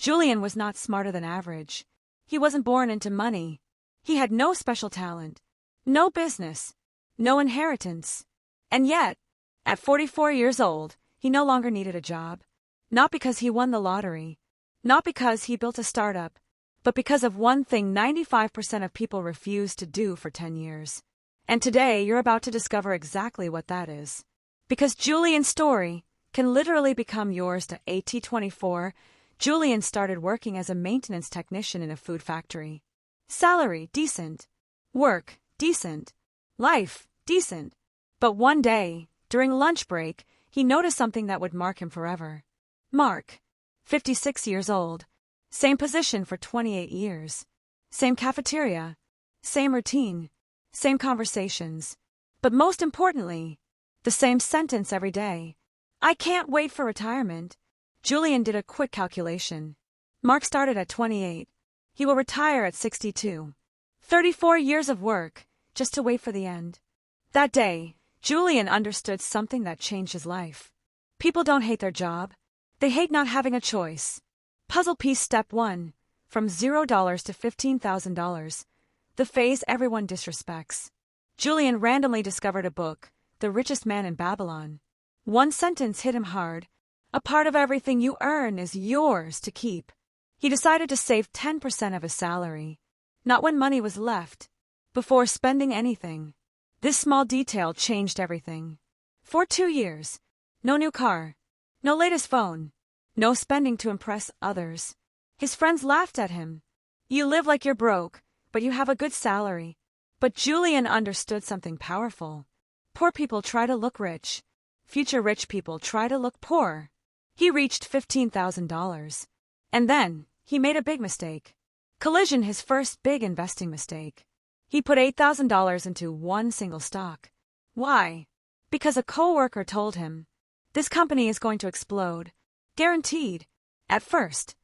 Julian was not smarter than average. He wasn't born into money. He had no special talent, no business, no inheritance. And yet, at 44 years old, he no longer needed a job. Not because he won the lottery, not because he built a startup, but because of one thing 95% of people refused to do for 10 years. And today you're about to discover exactly what that is. Because Julian's story can literally become yours to AT24. Julian started working as a maintenance technician in a food factory. Salary, decent. Work, decent. Life, decent. But one day, during lunch break, he noticed something that would mark him forever. Mark, 56 years old. Same position for 28 years. Same cafeteria. Same routine. Same conversations. But most importantly, the same sentence every day. I can't wait for retirement. Julian did a quick calculation. Mark started at 28. He will retire at 62. 34 years of work, just to wait for the end. That day, Julian understood something that changed his life. People don't hate their job. They hate not having a choice. Puzzle piece step 1. From $0 to $15,000. The phase everyone disrespects. Julian randomly discovered a book, The Richest Man in Babylon. One sentence hit him hard. A part of everything you earn is yours to keep. He decided to save 10% of his salary. Not when money was left. Before spending anything. This small detail changed everything. For 2 years. No new car. No latest phone. No spending to impress others. His friends laughed at him. You live like you're broke, but you have a good salary. But Julian understood something powerful. Poor people try to look rich. Future rich people try to look poor. He reached $15,000. And then, he made a big mistake. Collision, his first big investing mistake. He put $8,000 into one single stock. Why? Because a coworker told him, this company is going to explode. Guaranteed. At first.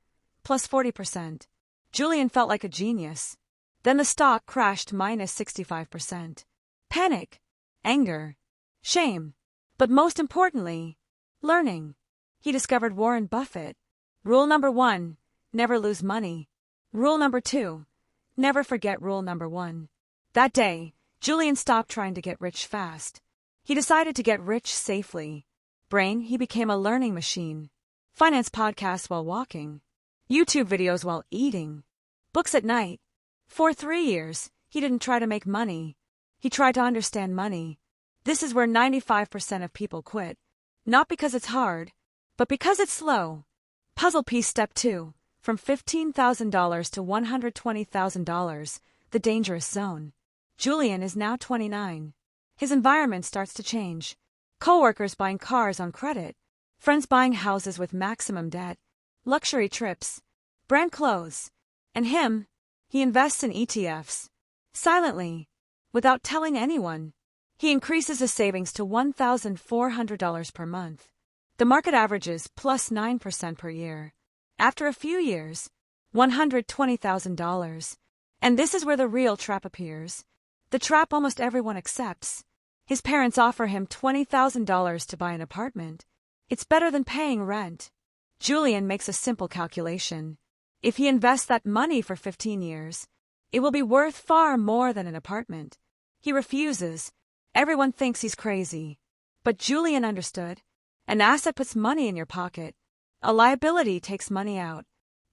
Plus 40%. Julian felt like a genius. Then the stock crashed minus 65%. Panic. Anger. Shame. But most importantly, learning. He discovered Warren Buffett. Rule number 1, never lose money. Rule number 2, never forget rule number 1. That day, Julian stopped trying to get rich fast. He decided to get rich safely. Brain, he became a learning machine. Finance podcasts while walking. YouTube videos while eating. Books at night. For 3 years, he didn't try to make money. He tried to understand money. This is where 95% of people quit. Not because it's hard, but because it's slow. Puzzle piece step 2. From $15,000 to $120,000, the dangerous zone. Julian is now 29. His environment starts to change. Coworkers buying cars on credit. Friends buying houses with maximum debt. Luxury trips. Brand clothes. And him, he invests in ETFs. Silently. Without telling anyone. He increases his savings to $1,400 per month. The market averages plus 9% per year. After a few years, $120,000. And this is where the real trap appears. The trap almost everyone accepts. His parents offer him $20,000 to buy an apartment. It's better than paying rent. Julian makes a simple calculation. If he invests that money for 15 years, it will be worth far more than an apartment. He refuses. Everyone thinks he's crazy. But Julian understood. An asset puts money in your pocket. A liability takes money out.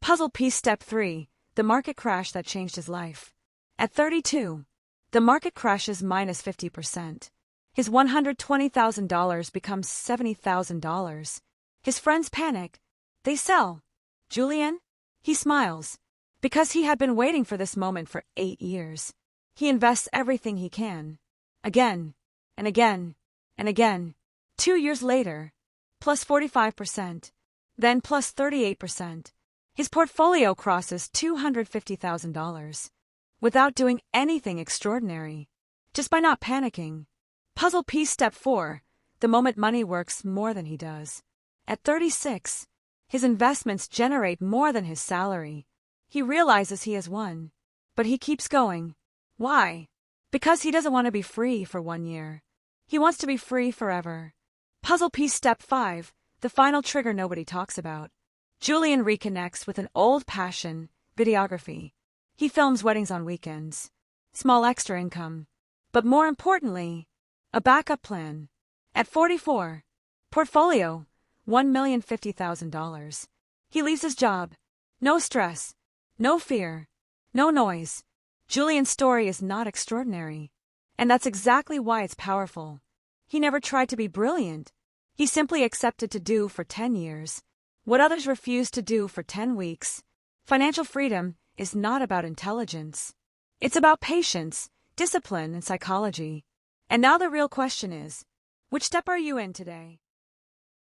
Puzzle piece step 3. The market crash that changed his life. At 32, the market crashes minus 50%. His $120,000 becomes $70,000. His friends panic. They sell. Julian? He smiles. Because he had been waiting for this moment for 8 years. He invests everything he can. Again, and again, and again. 2 years later, plus 45%, then plus 38%. His portfolio crosses $250,000. Without doing anything extraordinary. Just by not panicking. Puzzle piece step 4. The moment money works more than he does. At 36, his investments generate more than his salary. He realizes he has won. But he keeps going. Why? Because he doesn't want to be free for 1 year. He wants to be free forever. Puzzle piece step 5. The final trigger nobody talks about. Julian reconnects with an old passion, videography. He films weddings on weekends. Small extra income. But more importantly, a backup plan. At 44. Portfolio, $1,050,000. He leaves his job. No stress. No fear. No noise. Julian's story is not extraordinary. And that's exactly why it's powerful. He never tried to be brilliant. He simply accepted to do for 10 years what others refused to do for 10 weeks. Financial freedom is not about intelligence. It's about patience, discipline, and psychology. And now the real question is, which step are you in today?